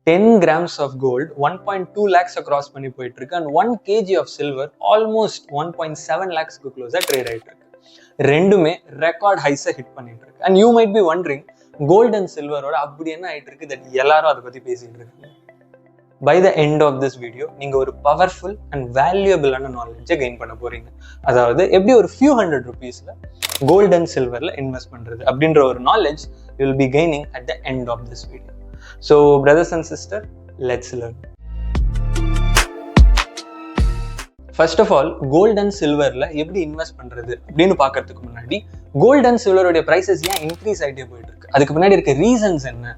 10 grams of gold 1.2 lakhs across பண்ணி போயிட்டு இருக்கு and 1 kg of silver almost 1.7 lakhs க்கு க்ளோஸா ட்ரேட் ஆயிட்டு இருக்கு. ரெண்டுமே ரெக்கார்ட் ஹைஸை ஹிட் பண்ணிட்டு இருக்கு. and you might be wondering gold and silverோட அப்படி என்ன ஆயிட்டு இருக்கு that எல்லாரும் அதை பத்தி பேசிட்டு இருக்காங்க. By the end of this video நீங்க ஒரு பவர்ஃபுல் அண்ட் வேல்யூபிளான நாலேஜை கெயின் பண்ண போறீங்க. அதாவது எப்படி ஒரு few hundred rupeesல கோல்ட் அண்ட் சில்வர்ல இன்வெஸ்ட் பண்றது அப்படின்ற ஒரு knowledge you will be gaining at the end of this video. So brothers and sisters, let's learn. First of all, gold and silverல எப்படி இன்வெஸ்ட் பண்றது அப்படின்னு பார்க்கறதுக்கு முன்னாடி கோல்ட் அண்ட் சில்வரோட பிரைசஸ் ஏன் இன்க்ரீஸ் ஆகிட்டே போயிட்டு இருக்கு, அதுக்கு முன்னாடி இருக்க ரீசன்ஸ் என்ன,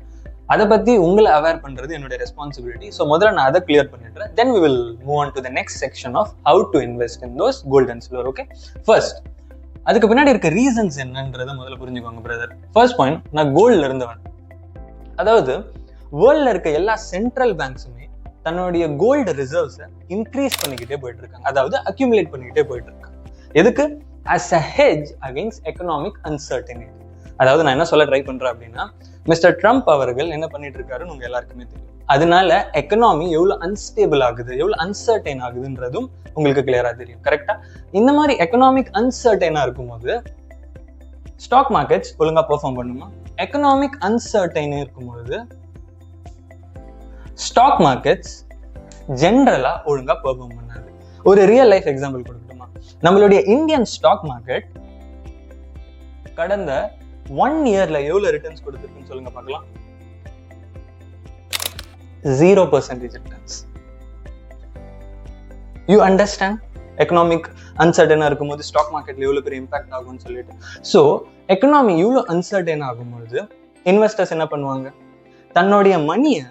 அதை பத்தி உங்களை அவேர் பண்றது என்னோட ரெஸ்பான்சிபிலிட்டி. ஸோ முதல்ல நான் அதை கிளியர் பண்ணிடுறேன். தென் we will move on to the next section of how to invest in those gold and silver. Okay, first அதுக்கு பின்னாடி இருக்க ரீசன்ஸ் என்னன்றதை முதல்ல புரிஞ்சுக்கோங்க பிரதர். ஃபர்ஸ்ட் பாயிண்ட், நான் கோல்ட்ல இருந்தவன். அதாவது வேர்ல்ட்ல இருக்க எல்லா சென்ட்ரல் பேங்க்ஸுமே தன்னுடைய கோல்டு ரிசர்வ்ஸை இன்க்ரீஸ் பண்ணிக்கிட்டே போயிட்டு இருக்காங்க, அதாவது அக்யூமுலேட் பண்ணிக்கிட்டே போயிட்டு இருக்காங்க. எதுக்கு? as a hedge against economic uncertainty. அதாவது நான் என்ன சொல்ல ட்ரை பண்றேன் அப்படின்னா, மிஸ்டர் ட்ரம்ப் அவர்கள் என்ன பண்ணிட்டு இருக்காருன்னு உங்க எல்லாருக்குமே தெரியும். அதனால எக்கனாமி எவ்வளவு அன்ஸ்டேபிள் ஆகுது, எவ்வளவு அன்சர்டைன் ஆகுதுன்றதும் உங்களுக்கு கிளியரா தெரியும். கரெக்டா? இந்த மாதிரி எக்கனாமிக் அன்சர்டைனா இருக்கும்போது ஸ்டாக் மார்க்கெட்ஸ் ஒழுங்கா பெர்ஃபார்ம் பண்ணுமா? எக்கனாமிக் அன்சர்டைன் இருக்கும்போது ஸ்டாக் மார்க்கெட்ஸ் ஜென்ரலா ஒழுங்கா பெர்ஃபார்ம் பண்ணாது. ஒரு ரியல் லைஃப் எக்ஸாம்பிள் கொடுக்கட்டுமா? நம்மளுடைய இந்தியன் ஸ்டாக் மார்க்கெட் கடந்த 1 yearல எவ்வளவு ரிட்டர்ன்ஸ் கொடுத்துருக்குன்னு சொல்லுங்க பார்க்கலாம். 0% ரிட்டர்ன்ஸ். யூ அண்டர்ஸ்டாண்ட் எக்கனாமிக் அன்சர்டனா இருக்கும்போது ஸ்டாக் மார்க்கெட்ல எவ்வளவு பெரிய இம்பாக்ட் ஆகும்னு சொல்லிட்டு. ஸோ எக்கனாமி இவ்வளவு அன்சர்டன் ஆகும்போது இன்வெஸ்டர்ஸ் என்ன பண்ணுவாங்க? தன்னுடைய மணியை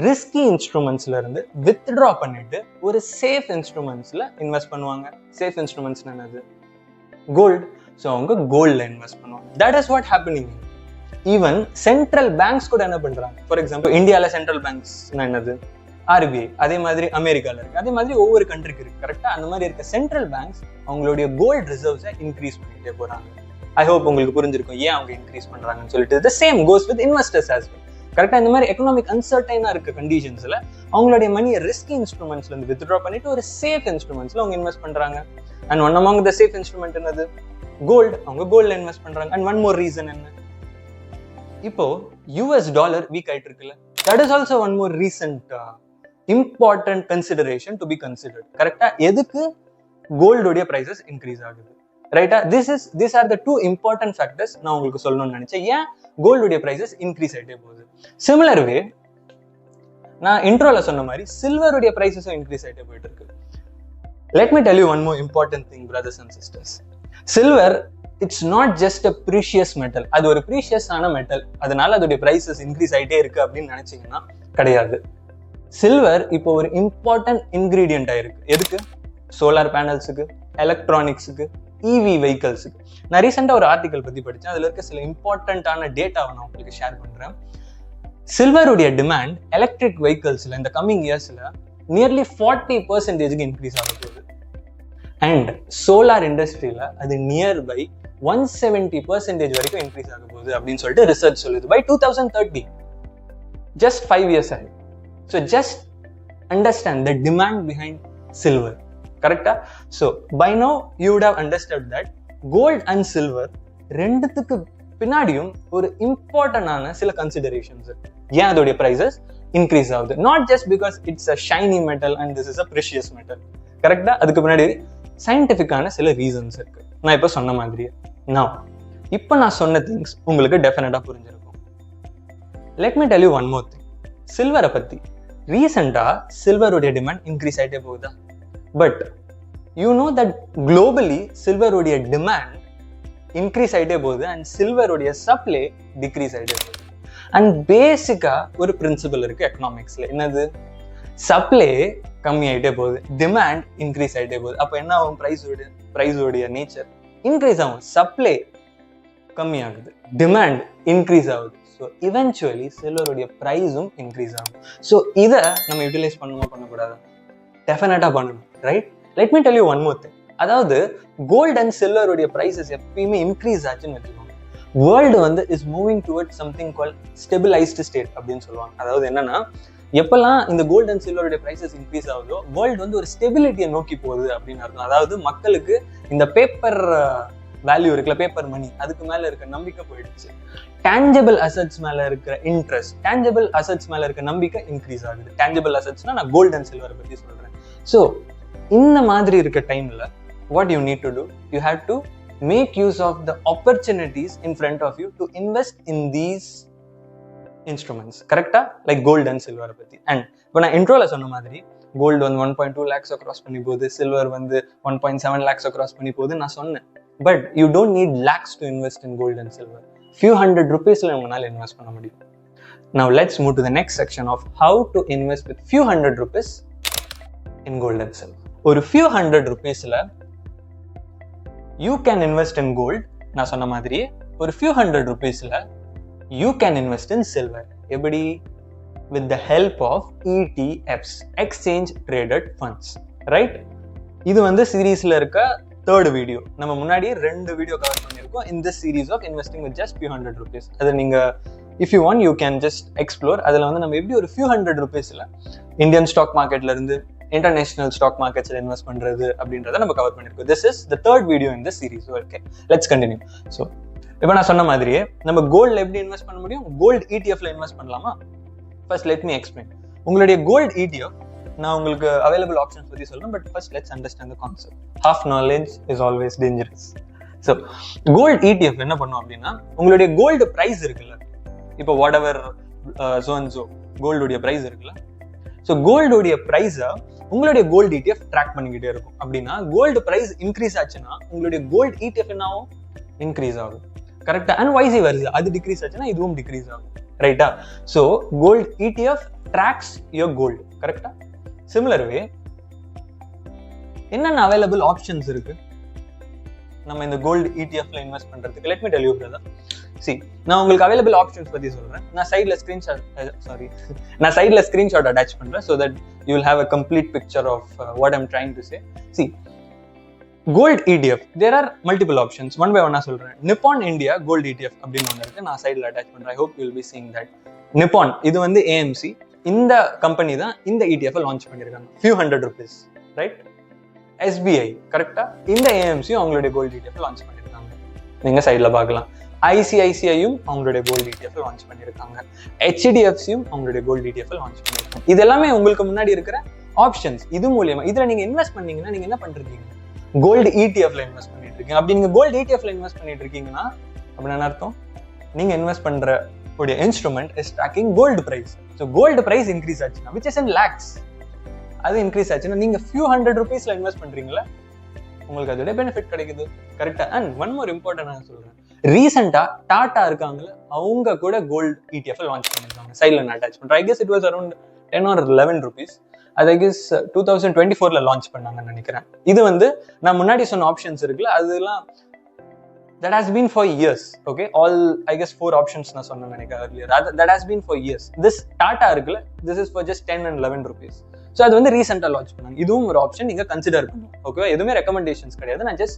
ரிஸ்கி இன்ஸ்ட்ருமெண்ட்ஸ்ல இருந்து வித்ட்ரா பண்ணிட்டு ஒரு சேஃப் இன்ஸ்ட்ருமெண்ட்ஸ்ல இன்வெஸ்ட் பண்ணுவாங்க. சேஃப் இன்ஸ்ட்ருமெண்ட்ஸ் என்னது? கோல்டு. ஸோ அவங்க கோல்ட்ல இன்வெஸ்ட் பண்ணுவாங்க. That is what happening. Even central banks கூட என்ன பண்றாங்க? ஃபார் எக்ஸாம்பிள் இந்தியாவில் சென்ட்ரல் பேங்க்ஸ் என்னது? ஆர்பிஐ. அதே மாதிரி அமெரிக்கால இருக்கு, அதே மாதிரி ஒவ்வொரு கண்ட்ரிக்கு இருக்கு. கரெக்டா? அந்த மாதிரி இருக்க சென்ட்ரல் பேங்க்ஸ் அவங்களுடைய கோல்டு ரிசர்வ்ஸை இன்க்ரீஸ் பண்ணிட்டே போறாங்க. ஐ ஹோப் உங்களுக்கு புரிஞ்சிருக்கும் ஏன் அவங்க இன்க்ரீஸ் பண்றாங்கன்னு சொல்லிட்டு. The same goes with investors as well. கரெக்டா? இந்த மாதிரி எக்கனாமிக் அன்சர்டைனா இருக்க கண்டிஷன்ஸ்ல அவங்களுடைய மணியை ரிஸ்கி இன்ஸ்ட்ருமெண்ட்ஸ்ல இருந்து வித்ட்ரா பண்ணிட்டு ஒரு சேஃப் இன்ஸ்ட்ருமெண்ட்ஸ்ல அவங்க இன்வெஸ்ட் பண்றாங்க. And one among the safe instrument என்னது? கோல்டு. அவங்க கோல்ட்ல இன்வெஸ்ட் பண்றாங்க. அண்ட் ஒன் மோர் ரீசன் என்ன? இப்போ யூஎஸ் டாலர் வீக் ஆயிட்டு இருக்குல்ல, that is also one more recent important consideration to be considered. கரெக்டா? எதுக்கு கோல்டோடைய பிரைசஸ் இன்க்ரீஸ் ஆகுது? ரைட்டா? This R the 2 important factors நான் உங்களுக்கு சொல்லணும்னு நினைச்சேன். ஏன் கோல்டுடைய பிரைசஸ் இன்க்ரீஸ் ஆகிட்டே போகுது. சிமிலர் வே நான் இன்ட்ரோல சொன்ன மாதிரி சில்வருடைய பிரைசஸும் இன்க்ரீஸ் ஆகிட்டே போயிட்டு இருக்கு. Let me tell you one more important thing brothers and sisters. Silver it's not just a precious metal. அது ஒரு ப்ரீஷியஸ் ஆன மெட்டல், அதனால அதோடைய பிரைசஸ் இன்க்ரீஸ் ஆகிட்டே இருக்கு அப்படின்னு நினைச்சீங்கன்னா கிடையாது. சில்வர் இப்போ ஒரு இம்பார்ட்டன்ட் இன்கிரீடியன்ட் ஆயிருக்கு. எதுக்கு? சோலார் பேனல்ஸுக்கு, எலக்ட்ரானிக்ஸுக்கு, இவி வெஹிக்கல்ஸுக்கு. நான் ரீசெண்டாக ஒரு ஆர்டிகல் பத்தி படித்தேன். அதுல இருக்க சில இம்பார்ட்டன்டான டேட்டாவை நான் உங்களுக்கு ஷேர் பண்றேன். சில்வருடைய டிமாண்ட் எலக்ட்ரிக் வெஹிக்கல்ஸ்ல இந்த கம்மிங் இயர்ஸ்ல நியர்லி 40% இன்க்ரீஸ் ஆக போகுது. அண்ட் சோலார் இண்டஸ்ட்ரியில அது நியர்பை 170% வரைக்கும் இன்க்ரீஸ் ஆக போகுது அப்படின்னு சொல்லிட்டு ரிசர்ச் சொல்லுது. By 2030, just 5 years ahead. So just understand the demand behind silver. கரெக்டா? So by now you would have understand that gold and silver ரெண்டுத்துக்கு பின்னாடியும் ஒரு இம்பார்ட்டன்டான சில கன்சிடரேஷன்ஸ் இருக்கு. ஏன் அதோடைய பிரைசஸ் இன்க்ரீஸ் ஆகுது? Not just because it's a shiny metal and this is a precious metal. கரெக்டா? அதுக்கு பின்னாடி சயின்டிஃபிக்கான சில ரீசன்ஸ் இருக்கு. நான் இப்போ சொன்ன மாதிரியே. இப்போ நான் சொன்ன திங்ஸ் உங்களுக்கு டெஃபினட்டா புரிஞ்சிருக்கும். Let me tell you one more thing. சில்வரை பத்தி ரீசெண்டா சில்வருடைய டிமாண்ட் இன்க்ரீஸ் ஆகிட்டே போகுதா? But you know that globally சில்வருடைய டிமாண்ட் இன்க்ரீஸ் ஆகிட்டே போகுது அண்ட் சில்வருடைய சப்ளை டிக்ரீஸ் ஆகிட்டே போகுது. அண்ட் பேசிக்கா ஒரு பிரின்சிபல் இருக்கு எக்கனாமிக்ஸ்ல. என்னது? சப்ளை கம்மி ஆகிட்டே போகுது, டிமாண்ட் இன்க்ரீஸ் ஆகிட்டே போகுது. அப்போ என்ன ஆகும்? ப்ரைஸோடைய நேச்சர் இன்க்ரீஸ் ஆகும். சப்ளை கம்மி ஆகுது, டிமாண்ட் இன்க்ரீஸ் ஆகுது. ஸோ இவென்ச்சுவலி சில்வருடைய ப்ரைஸும் இன்க்ரீஸ் ஆகும். ஸோ இதை நம்ம யூட்டிலைஸ் பண்ணுமா பண்ணக்கூடாது? டெஃபினட்டா பண்ணணும். Right? Let me tell you one more thing. அதாவது கோல்ட் அண்ட் சில்வருடைய பிரைசஸ் எப்பயுமே இன்க்ரீஸ் ஆச்சுன்னு வச்சுக்கோங்க. வேர்ல்டு வந்து is moving towards something call stabilised state அப்படின்னு சொல்லுவாங்க. அதாவது என்னன்னா, எப்பெல்லாம் இந்த கோல்டு அண்ட் சில்வருடைய பிரைசஸ் இன்க்ரீஸ் ஆகுதோ வேர்ல்டு வந்து ஒரு ஸ்டெபிலிட்டியை நோக்கி போகுது அப்படின்னு அர்த்தம். அதாவது மக்களுக்கு இந்த பேப்பர் வேல்யூ இருக்குல்ல, பேப்பர் மணி, அதுக்கு மேல இருக்க நம்பிக்கை போயிடுச்சு. டேஞ்சபிள் அசட்ஸ் மேல இருக்கிற இன்ட்ரெஸ்ட், டேஞ்சபிள் அசட்ஸ் மேல இருக்க நம்பிக்கை இன்க்ரீஸ் ஆகுது. டேஞ்சபிள் அசட்ஸ்னா நான் கோல்டு அண்ட் சில்வரை பத்தி சொல்றேன். ஸோ இந்த மாதிரி இருக்க டைம்ல what you need to do, you have to make use of the opportunities in front of you to invest in these instruments. கரெக்டா? லைக் கோல்டு அண்ட் சில்வரை பத்தி. அண்ட் இப்போ நான் இன்ட்ரோல சொன்ன மாதிரி கோல்டு வந்து 1.2 lakhs கிராஸ் பண்ணி போகுது, சில்வர் வந்து 1.7 lakhs கிராஸ் பண்ணி போகுது நான் சொன்னேன். But you don't need lakhs to invest in gold and silver. few hundred rupeesல உங்களால இன்வெஸ்ட் பண்ண முடியும். Now let's move to the next section of how to invest with few hundred rupees in gold and silver. ஒரு few hundred rupeesல you can invest in gold. நான் சொன்ன மாதிரி ஒரு few hundred rupeesல you can invest in silver. எப்படி? With the help of ETFs, exchange traded funds, right? இது வந்து சீரீஸ்ல இருக்க தேர்ட் வீடியோ. நம்ம முன்னாடி 2 வீடியோ கவர் பண்ணியிருக்கோம் in this series of investing with just few hundred rupees. அது நீங்க if you want you can just explore. அதில் வந்து நம்ம எப்படி ஒரு few hundred rupeesல இந்தியன் ஸ்டாக் மார்க்கெட்ல இருந்து இன்டர்நேஷனல் ஸ்டாக் மார்க்கெட்ஸ்ல இன்வெஸ்ட் பண்றது அப்படின்றத நம்ம கவர் பண்ணியிருக்கோம். This is the third video in this series. Okay, let's continue. So இப்போ நான் சொன்ன மாதிரியே நம்ம கோல்ட்ல எப்படி இன்வெஸ்ட் பண்ண முடியும்? கோல்டு ETFல இன்வெஸ்ட் பண்ணலாமா? First let me explain. உங்களுடைய கோல்டு ETF நான் உங்களுக்கு அவைலபிள் ஆப்ஷன்ஸ் பத்தி சொல்றேன். But first let's understand the concept. half knowledge is always dangerous. So gold ETF என்ன பண்ணும் அப்படின்னா, உங்களுடைய கோல்டு பிரைஸ் இருக்குல்ல, இப்போ whatever so and so கோல்டுடைய பிரைஸ் இருக்குல்ல, ஸோ கோல்டுடைய பிரைஸை உங்களுடைய கோல்டு ETF ட்ராக் பண்ணிக்கிட்டே இருக்கும். அப்படின்னா கோல்டு பிரைஸ் இன்க்ரீஸ் ஆச்சுன்னா உங்களுடைய கோல்டு ETF என்ன ஆகும்? இன்க்ரீஸ் ஆகும். கரெக்டா? அண்ட் வைஸ் வர்சா, அது டிக்ரீஸ் ஆச்சுன்னா இதுவும் டிக்ரீஸ் ஆகும். ரைட்டா? So gold ETF tracks your gold. கரெக்டா? சிமிலர் வே என்னென்ன அவைலபிள் ஆப்ஷன்ஸ் இருக்கு நம்ம இந்த கோல்டு ETFல இன்வெஸ்ட் பண்றதுக்கு? Let me tell you brother. நான் உங்களுக்கு அவைலபிள் ஆப்ஷன்ஸ் பத்தி சொல்றேன். நான் சைட்ல ஸ்கிரீன்ஷாட் அட்டாச் பண்றேன் so that you will have a complete picture of what I'm trying to say. See, gold ETF, there are multiple options. One by one சொல்றேன். Nippon India Gold ETF அப்படின்னு ஒன்று இருக்கு. நான் சைட்ல அட்டாச் பண்றேன். I hope you will be seeing that. Nippon, இது வந்து AMC. இந்த கம்பெனி தான் இந்த ETF லான்ச் பண்ணிருக்காங்க. few hundred rupees, right? SBI, கரெக்டா? இந்த AMC அவங்களுடைய கோல்டு ETF லான்ச் பண்ணிருக்காங்க. நீங்க சைட்ல பார்க்கலாம். ICICIயும் அவங்களுடைய கோல்டு ETF லான்ச் பண்ணிருக்காங்க. HDFCயும் அவங்களுடைய கோல்டு ETF லான்ச் பண்ணிருக்காங்க. இது எல்லாமே உங்களுக்கு முன்னாடி இருக்கிற ஆப்ஷன்ஸ். இது மூலியமா இதுல நீங்க இன்வெஸ்ட் பண்ணீங்கன்னா நீங்க என்ன பண்றீங்க? கோல்டு ETFல இன்வெஸ்ட் பண்ணிட்டு இருக்கீங்க. அப்படி நீங்க கோல்டு ETFல இன்வெஸ்ட் பண்ணிட்டு இருக்கீங்கன்னா அப்படின்னு என்ன அர்த்தம்? நீங்க இன்வெஸ்ட் பண்ற உடைய instrument is tracking gold price. So gold price increase ஆச்சுன்னா which is in lakhs, அது இன்க்ரீஸ் ஆச்சுன்னா நீங்க few hundred rupeesல இன்வெஸ்ட் பண்றீங்களா, உங்களுக்கு அதோட பெனிஃபிட் கிடைக்குது. கரெக்டா? அண்ட் ஒன் மோர் இம்பார்ட்டன்ட் நான் சொல்றேன். ரீசெண்டா டாடா இருக்காங்கல்ல, அவங்க கூட கோல்டு ETF லான்ச் பண்ணிருக்காங்க. சைட்ல நான் அட்டாச் பண்றேன். I guess it was around 10 or 11 rupees. அது I guess 2024ல லான்ச் பண்ணாங்கன்னு நினைக்கிறேன். இது வந்து நான் முன்னாடி சொன்ன ஆப்ஷன்ஸ் இருக்குல்ல, அதெல்லாம் that has been for years. Okay, all I guess 4 options நான் சொன்னேன் நினைக்கிறேன் earlier. That has been for years. This Tata இருக்குல்ல, this is for just 10 and 11 rupees. So அது வந்து ரீசெண்டாக லான்ச் பண்ணாங்க. இதுவும் ஒரு ஆப்ஷன் நீங்க கன்சிடர் பண்ணணும். ஓகே, எதுவுமே ரெக்கமெண்டேஷன்ஸ் கிடையாது. நான் ஜஸ்ட்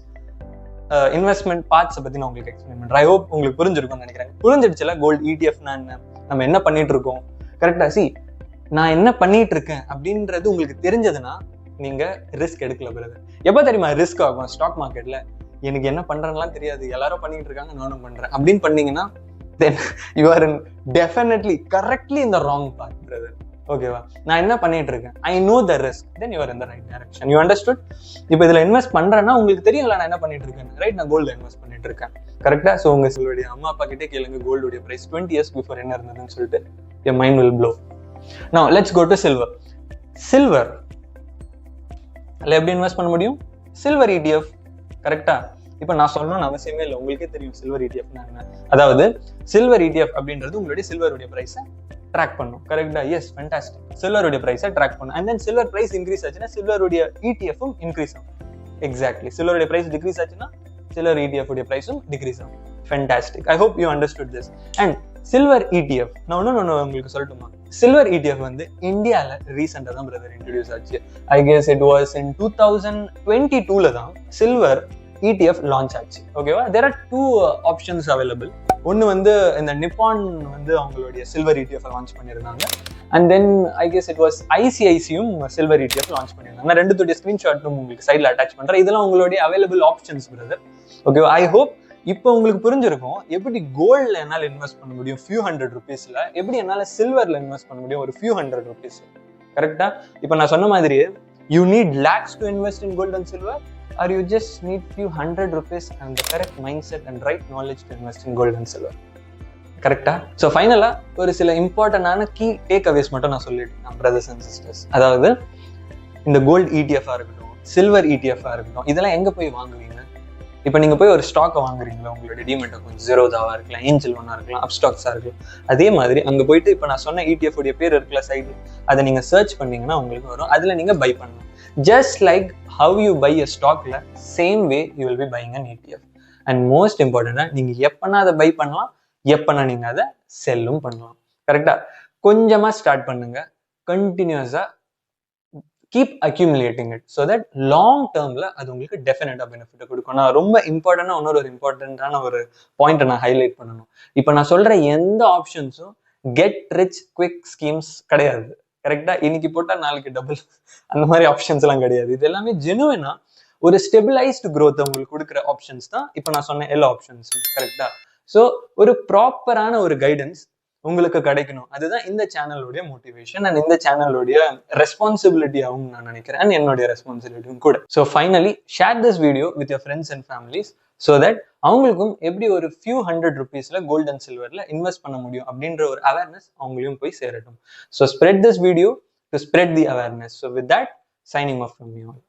இன்வெஸ்ட்மெண்ட் பார்ட்ஸை பத்தி நான் உங்களுக்கு எக்ஸ்பிளைன் பண்றேன். ஐ ஹோப் உங்களுக்கு புரிஞ்சிருக்கும்னு நினைக்கிறேன். புரிஞ்சிடுச்சுல கோல்டு ETF நம்ம என்ன பண்ணிட்டு இருக்கோம்? கரெக்டா? நான் என்ன பண்ணிட்டு இருக்கேன் அப்படின்றது உங்களுக்கு தெரிஞ்சதுன்னா நீங்க ரிஸ்க் எடுக்கல பிரதர். எப்ப தெரியுமா ரிஸ்க் ஆகும்? ஸ்டாக் மார்க்கெட்ல எனக்கு என்ன பண்றேன்லாம் தெரியாது, எல்லாரும் பண்ணிட்டு இருக்காங்க, நானும் பண்றேன் அப்படின்னு பண்ணீங்கன்னா then you are definitely correctly in the wrong path brother. ஓகேவா? நான் என்ன பண்ணிட்டு இருக்கேன், I know the risk, then you are in the right direction. You understood? இப்போ இதுல இன்வெஸ்ட் பண்றேன்னா உங்களுக்கு தெரியுங்களா நான் என்ன பண்ணிட்டு இருக்கேன், ரைட்? நான் கோல்டு இன்வெஸ்ட் பண்ணிட்டு இருக்கேன். கரெக்டா? ஸோ உங்க சொல்லுடைய அம்மா அப்பா கிட்டே கேளுங்க கோல்டுடைய பிரைஸ் 20 years பிஃபோர் என்ன இருந்ததுன்னு சொல்லிட்டு your mind will blow. Now let's go to silver. Silver எப்படி இன்வெஸ்ட் பண்ண முடியும்? Silver ETF. கரெக்டா? இப்போ நான் சொல்லணும்னு அவசியமே இல்லை, உங்களுக்கே தெரியும் சில்வர் ETF என்ன. அதாவது சில்வர் ETF அப்படின்றது உங்களுடைய சில்வருடைய பிரைஸை ட்ராக் பண்ணும். கரெக்டா? Yes, fantastic. சில்வருடைய பிரைஸை ட்ராக் பண்ணும். And then silver price increase ஆச்சுன்னா சில்வருடைய ETFும் இன்க்ரீஸ் ஆகும். எக்ஸாக்ட்லி. சில்வருடைய பிரைஸ் டிக்ரீஸ் ஆச்சுன்னா சில்வர் ETF உடைய பிரைஸும் டிக்ரீஸ் ஆகும். Fantastic. I hope you understood this. And silver ETF நான் ஒன்று உங்களுக்கு சொல்லட்டுமா? சில்வர் ETF வந்து இந்தியாவில் ரீசெண்டாக தான் பிரதர் இன்ட்ரடியூஸ் ஆச்சு. I guess it was in 2022ல தான் சில்வர் ETF லான்ச் ஆச்சு. ஓகேவா? There are 2 options available. ஒன்று வந்து இந்த நிப்பான் வந்து அவங்களுடைய சில்வர் ETF லான்ச் பண்ணியிருந்தாங்க. And then I guess it was ஐசிஐசியும் சில்வர் ETF லான்ச் பண்ணியிருந்தாங்க. நான் ரெண்டுத்துடைய ஸ்க்ரீன்ஷாட்டும் உங்களுக்கு சைடில் அட்டாச் பண்ணுறேன். இதெல்லாம் உங்களுடைய available options brother. Okay, I hope இப்போ உங்களுக்கு புரிஞ்சிருக்கும் எப்படி கோல்டில் என்னால் இன்வெஸ்ட் பண்ண முடியும் ஃபியூ ஹண்ட்ரட் ருபீஸில், எப்படி என்னால் சில்வரில் இன்வெஸ்ட் பண்ண முடியும் ஒரு ஃபியூ ஹண்ட்ரட் ருபீஸ். கரெக்டாக இப்போ நான் சொன்ன மாதிரியே you need lakhs to invest in gold and silver, or you just need few hundred rupees and the correct mindset and right knowledge to invest in gold and silver. கரெக்டா? So ஃபைனலாக ஒரு சில இம்பார்ட்டண்டான கீ டேக் அவேஸ் மட்டும் நான் சொல்லிட்டேன் brothers and sisters. அதாவது இந்த கோல்டு ETF இருக்கட்டும், சில்வர் ETF இருக்கட்டும், இதெல்லாம் எங்கே போய் வாங்குவீங்க? இப்போ நீங்கள் போய் ஒரு ஸ்டாக்கை வாங்குறீங்களா, உங்களுடைய டிமெட் அக்கௌண்ட் ஜெரோதாவாக இருக்கலாம், ஏஞ்சல் ஒன்னாக இருக்கலாம், அப்ஸ்டாக்ஸாக இருக்கலாம். அதே மாதிரி அங்கே போயிட்டு இப்போ நான் சொன்ன ETF உடைய பேர் இருக்கல சைடு, அதை நீங்கள் சர்ச் பண்ணீங்கன்னா உங்களுக்கு வரும். அதில் நீங்கள் பை பண்ணலாம். Just like how you buy a stockல same way you will be buying an ETF. And most important, நீங்க எப்பனா அதை பை பண்ணலாம், எப்பனா நீங்க அதை செல்லும் பண்ணலாம். கரெக்டா? கொஞ்சமா ஸ்டார்ட் பண்ணுங்க, கண்டினியூஸா keep accumulating it so that long டேர்ம்ல அது உங்களுக்கு டெஃபினட்டா பெனிஃபிட் கொடுக்கும். நான் ரொம்ப இம்பார்ட்டன்டா ஒரு இம்பார்ட்டன்டான ஒரு பாயிண்ட்டை நான் ஹைலைட் பண்ணணும். இப்போ நான் சொல்ற எந்த ஆப்ஷன்ஸும் கெட் ரிச் குவிக் ஸ்கீம்ஸ் கிடையாது. கரெக்டா? இன்னைக்கு போட்டா நாளைக்கு டபுள் அந்த மாதிரி ஆப்ஷன்ஸ் எல்லாம் கிடையாது. இது எல்லாமே ஜெனுவினா ஒரு ஸ்டெபிளைஸ்டு growth உங்களுக்கு கொடுக்குற ஆப்ஷன்ஸ் தான் இப்போ நான் சொன்ன எல்லா ஆப்ஷன்ஸ். கரெக்டா? ஸோ ஒரு ப்ராப்பரான ஒரு கைடன்ஸ் உங்களுக்கு கிடைக்கணும். அதுதான் இந்த சேனலோடைய மோட்டிவேஷன் அண்ட் இந்த சேனலோடைய ரெஸ்பான்சிபிலிட்டியாகவும் நான் நினைக்கிறேன், அண்ட் என்னுடைய ரெஸ்பான்சிபிலிட்டியும் கூட. So finally share this video with your friends and families so that அவங்களுக்கும் எப்படி ஒரு ஃபியூ ஹண்ட்ரட் ருபீஸ்ல கோல்ட் அண்ட் சில்வர்ல இன்வெஸ்ட் பண்ண முடியும் அப்படின்ற ஒரு அவேர்னஸ் அவங்களையும் போய் சேரட்டும். So spread this video to spread the awareness. So with that, signing off from you all.